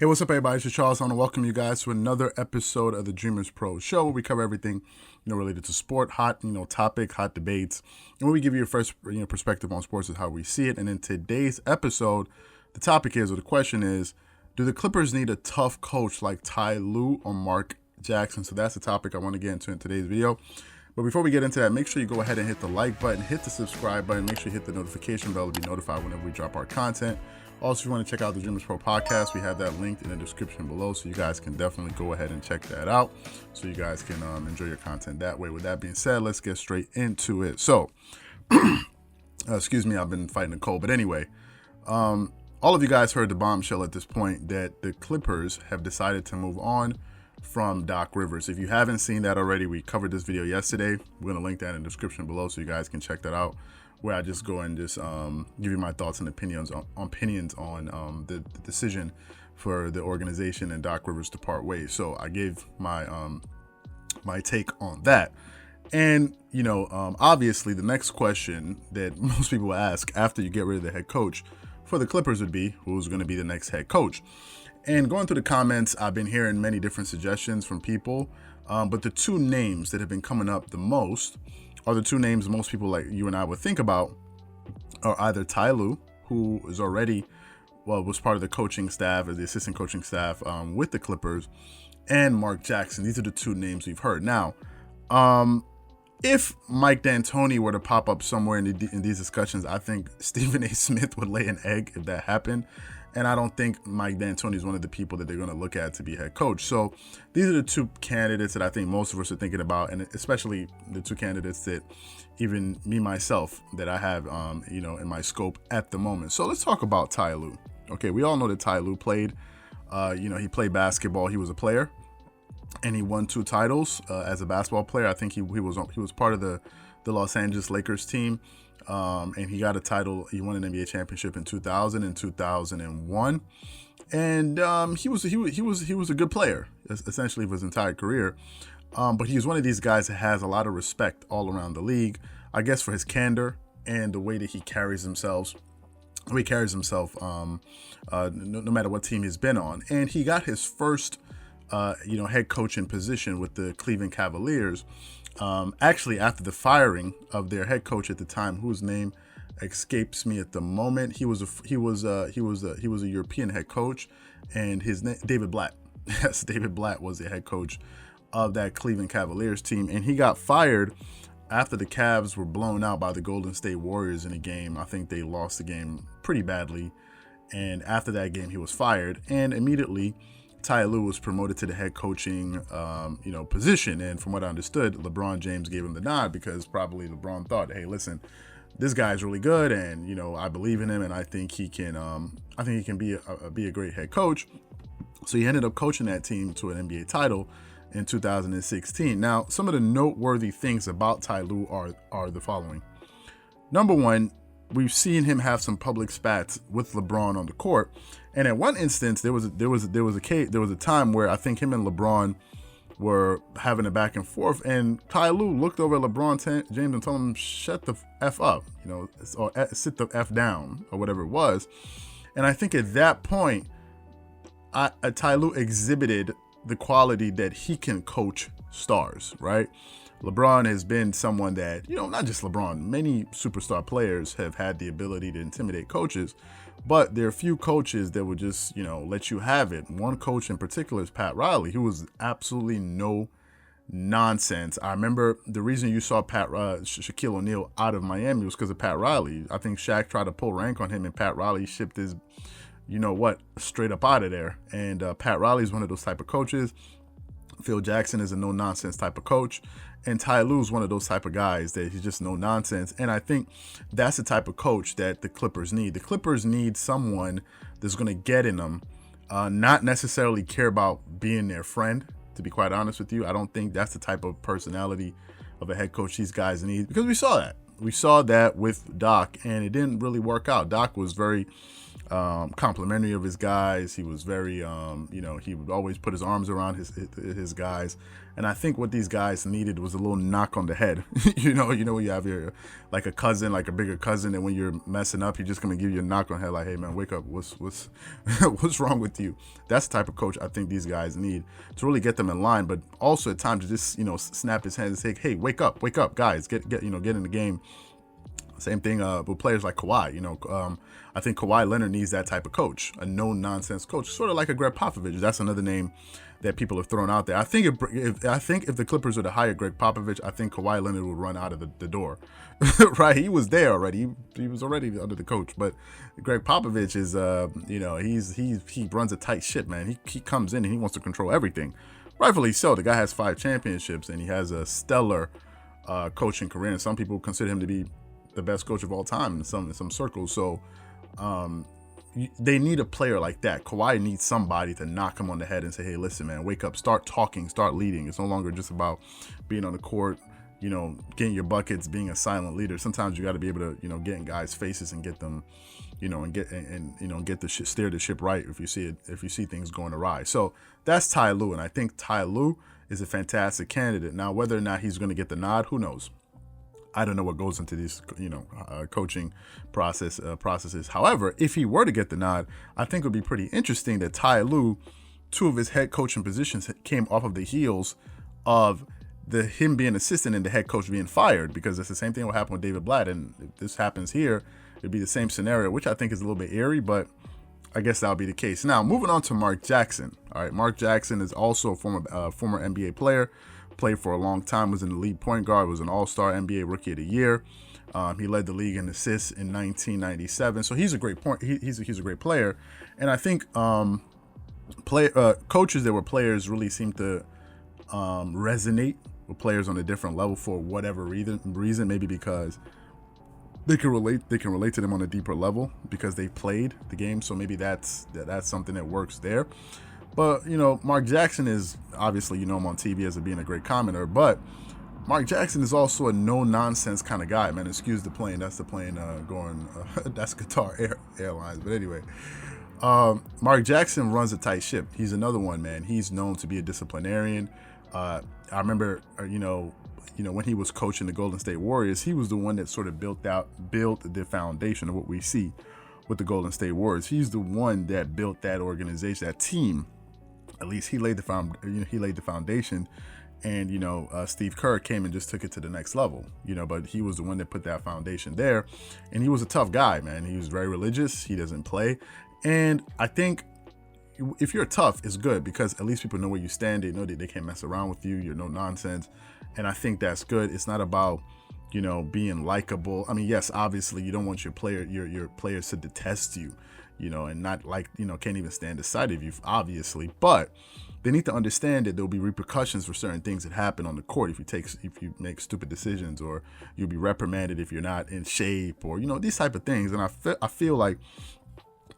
Hey, what's up, everybody? It's Charles. I want to welcome you guys to another episode of the Dreamerspro Show, where we cover everything, related to sport, hot, topic, hot debates, and where we give you your first, perspective on sports is how we see it. And in today's episode, the topic is, or the question is, do the Clippers need a tough coach like Ty Lue or Mark Jackson? So that's the topic I want to get into in today's video. But before we get into that, make sure you go ahead and hit the like button, hit the subscribe button, make sure you hit the notification bell to be notified whenever we drop our content. Also, if you want to check out the Dreamerspro Podcast, we have that linked in the description below, so you guys can definitely go ahead and check that out, so you guys can enjoy your content that way. With that being said, let's get straight into it. So, excuse me, I've been fighting a cold, but anyway, all of you guys heard the bombshell at this point that the Clippers have decided to move on from Doc Rivers. If you haven't seen that already, we covered this video yesterday. We're going to link that in the description below, so you guys can check that out, where I just go and just give you my thoughts and opinions on the decision for the organization and Doc Rivers to part ways. So I gave my my take on that. And, obviously the next question that most people will ask after you get rid of the head coach for the Clippers would be, who's going to be the next head coach? And going through the comments, I've been hearing many different suggestions from people, but the two names that have been coming up the most are the two names most people like you and I would think about are either Ty Lue, who is already, was part of the coaching staff, or the assistant coaching staff with the Clippers, and Mark Jackson. These are the two names we've heard. Now, if Mike D'Antoni were to pop up somewhere in these discussions, I think Stephen A. Smith would lay an egg if that happened. And I don't think Mike D'Antoni is one of the people that they're going to look at to be head coach. So these are the two candidates that I think most of us are thinking about, and especially the two candidates that even me, myself, that I have, in my scope at the moment. So let's talk about Ty Lue. Okay, we all know that Ty Lue played, he played basketball. He was a player, and he won 2 titles as a basketball player. I think he was part of the Los Angeles Lakers team. And he got a title. He won an NBA championship in 2000 and 2001, and he was a good player essentially for his entire career. But he was one of these guys that has a lot of respect all around the league, I guess, for his candor and the way that he carries himself. No matter what team he's been on. And he got his first, head coaching position with the Cleveland Cavaliers. Actually, after the firing of their head coach at the time, whose name escapes me at the moment, he was a European head coach, and his name David Blatt. Yes, David Blatt was the head coach of that Cleveland Cavaliers team, and he got fired after the Cavs were blown out by the Golden State Warriors in a game. I think they lost the game pretty badly, and after that game, he was fired, and immediately Ty Lue was promoted to the head coaching, position. And from what I understood, LeBron James gave him the nod because probably LeBron thought, hey, listen, this guy's really good, and I believe in him, and I think he can be a great head coach. So he ended up coaching that team to an NBA title in 2016. Now, some of the noteworthy things about Ty Lue are the following. Number one, we've seen him have some public spats with LeBron on the court, and at one instance there was a time where I think him and LeBron were having a back and forth, and Ty Lue looked over at LeBron James and told him, "Shut the f up," or "Sit the f down," or whatever it was. And I think at that point, Ty Lue exhibited the quality that he can coach stars, right? LeBron has been someone that, not just LeBron, many superstar players have had the ability to intimidate coaches, but there are a few coaches that would just, let you have it. One coach in particular is Pat Riley, who was absolutely no nonsense. I remember the reason you saw Shaquille O'Neal out of Miami was because of Pat Riley. I think Shaq tried to pull rank on him, and Pat Riley shipped his, straight up out of there. And Pat Riley is one of those type of coaches. Phil Jackson is a no-nonsense type of coach, and Ty Lue is one of those type of guys that he's just no-nonsense. And I think that's the type of coach that the Clippers need. The Clippers need someone that's going to get in them, not necessarily care about being their friend, to be quite honest with you. I don't think that's the type of personality of a head coach these guys need, because we saw that. We saw that with Doc, and it didn't really work out. Doc was very complimentary of his guys. He was very, he would always put his arms around his guys. And I think what these guys needed was a little knock on the head. you know, you have your, like a cousin, like a bigger cousin, and when you're messing up, he's just gonna give you a knock on the head, like, hey man, wake up, what's what's wrong with you? That's the type of coach I think these guys need to really get them in line, but also at times to just, snap his hands and say, hey, wake up, guys, get in the game. Same thing with players like Kawhi. I think Kawhi Leonard needs that type of coach, a no-nonsense coach, sort of like a Greg Popovich. That's another name that people have thrown out there. I think if the Clippers were to hire Greg Popovich, I think Kawhi Leonard would run out of the door. Right? He was there already. He was already under the coach. But Greg Popovich is, he runs a tight ship, man. He comes in and he wants to control everything. Rightfully so. The guy has 5 championships and he has a stellar coaching career. And some people consider him to be the best coach of all time in some circles. So they need a player like that. Kawhi needs somebody to knock him on the head and say, hey, listen, man, wake up, start talking, start leading. It's no longer just about being on the court, getting your buckets, being a silent leader. Sometimes you got to be able to, get in guys' faces and get them, steer the ship right if you see things going awry. So that's Ty Lue, and I think Ty Lue is a fantastic candidate. Now, whether or not he's going to get the nod, who knows? I don't know what goes into these, coaching processes. However, if he were to get the nod, I think it would be pretty interesting that Ty Lue, 2 of his head coaching positions came off of the heels of him being assistant and the head coach being fired, because it's the same thing what happened with David Blatt. And if this happens here, it'd be the same scenario, which I think is a little bit eerie, but I guess that'll be the case. Now, moving on to Mark Jackson. All right, Mark Jackson is also a former NBA player. Played for a long time, was an elite point guard, was an all-star NBA Rookie of the Year. He led the league in assists in 1997. So he's a great he's a great player. And I think coaches that were players really seem to resonate with players on a different level for whatever reason. Maybe because they can relate to them on a deeper level because they played the game. So maybe that's something that works there. But, Mark Jackson is, obviously, him on TV as being a great commenter, but Mark Jackson is also a no-nonsense kind of guy, man. Excuse the plane. That's the plane that's Qatar Airlines. But anyway, Mark Jackson runs a tight ship. He's another one, man. He's known to be a disciplinarian. I remember, when he was coaching the Golden State Warriors, he was the one that sort of built the foundation of what we see with the Golden State Warriors. He's the one that built that organization, that team. At least he laid the foundation, and Steve Kerr came and just took it to the next level. But he was the one that put that foundation there, and he was a tough guy, man. He was very religious. He doesn't play, and I think if you're tough, it's good because at least people know where you stand. They know that they can't mess around with you. You're no nonsense, and I think that's good. It's not about being likable. I mean, yes, obviously you don't want your players to detest you, and not can't even stand the sight of you, obviously. But they need to understand that there'll be repercussions for certain things that happen on the court if you make stupid decisions, or you'll be reprimanded if you're not in shape, or these type of things. And I feel like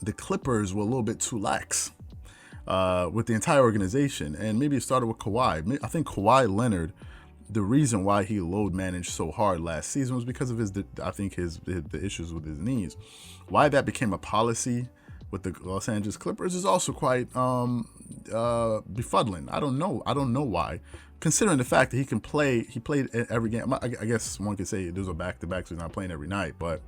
the Clippers were a little bit too lax with the entire organization, and maybe it started with Kawhi. I think Kawhi Leonard, the reason why he load managed so hard last season was because of the issues with his knees. Why that became a policy with the Los Angeles Clippers is also quite befuddling. I don't know why, considering the fact that he played every game. I guess one could say there's a back-to-back, so he's not playing every night, but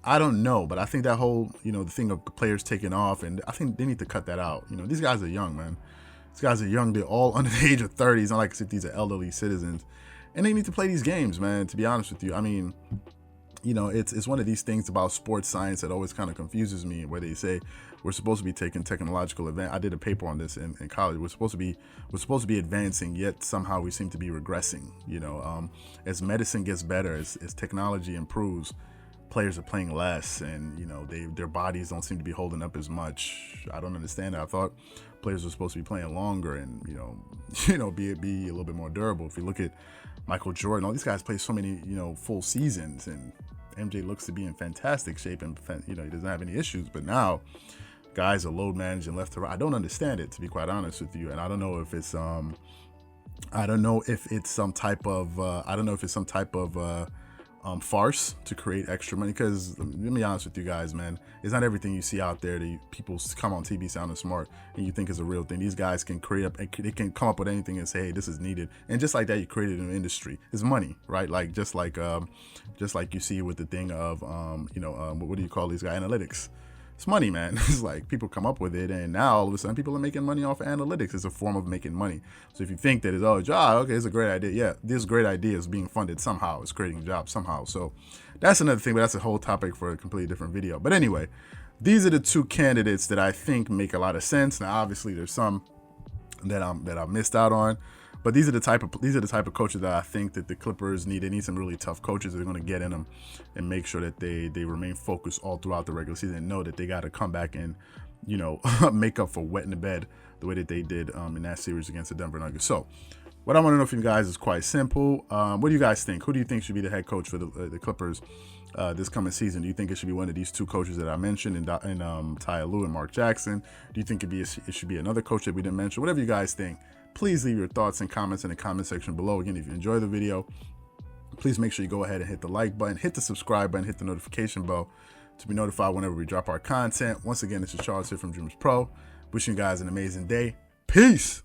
I don't know. But I think that whole, the thing of players taking off, and I think they need to cut that out. These guys are young, man. These guys are young. They're all under the age of 30. It's not like these are elderly citizens. And they need to play these games, man, to be honest with you. I mean, it's one of these things about sports science that always kind of confuses me, where they say we're supposed to be taking technological advance. I did a paper on this in college. We're supposed to be advancing, yet somehow we seem to be regressing. As medicine gets better, as technology improves, players are playing less, and their bodies don't seem to be holding up as much. I don't understand that. I thought players were supposed to be playing longer and be a little bit more durable. If you look at Michael Jordan, all these guys play so many full seasons, and MJ looks to be in fantastic shape, and he doesn't have any issues. But now guys are load managing left to right. I don't understand it, to be quite honest with you, and I don't know if it's some type of farce to create extra money. Because let me be honest with you guys, man, it's not everything you see out there that people come on TV sounding smart and you think is a real thing. These guys can create up, they can come up with anything and say, hey, this is needed. And just like that, you created an industry. It's money, right? Like just like you see with the thing of what do you call these guys? Analytics. It's money, man. It's like people come up with it, and now all of a sudden people are making money off of analytics. It's a form of making money. So if you think that it's a job, okay, it's a great idea. Yeah, this great idea is being funded somehow. It's creating jobs somehow. So that's another thing, but that's a whole topic for a completely different video. But anyway, these are the two candidates that I think make a lot of sense. Now, obviously, there's some that I missed out on. But these are the type of coaches that I think that the Clippers need. They need some really tough coaches that are going to get in them and make sure that they remain focused all throughout the regular season and know that they got to come back and, make up for wetting the bed the way that they did in that series against the Denver Nuggets. So what I want to know from you guys is quite simple. What do you guys think? Who do you think should be the head coach for the Clippers this coming season? Do you think it should be one of these two coaches that I mentioned in Ty Lue and Mark Jackson? Do you think it should be another coach that we didn't mention? Whatever you guys think. Please leave your thoughts and comments in the comment section below. Again, if you enjoy the video, please make sure you go ahead and hit the like button, hit the subscribe button, hit the notification bell to be notified whenever we drop our content. Once again, this is Charles here from Dreamerspro. Wishing you guys an amazing day. Peace.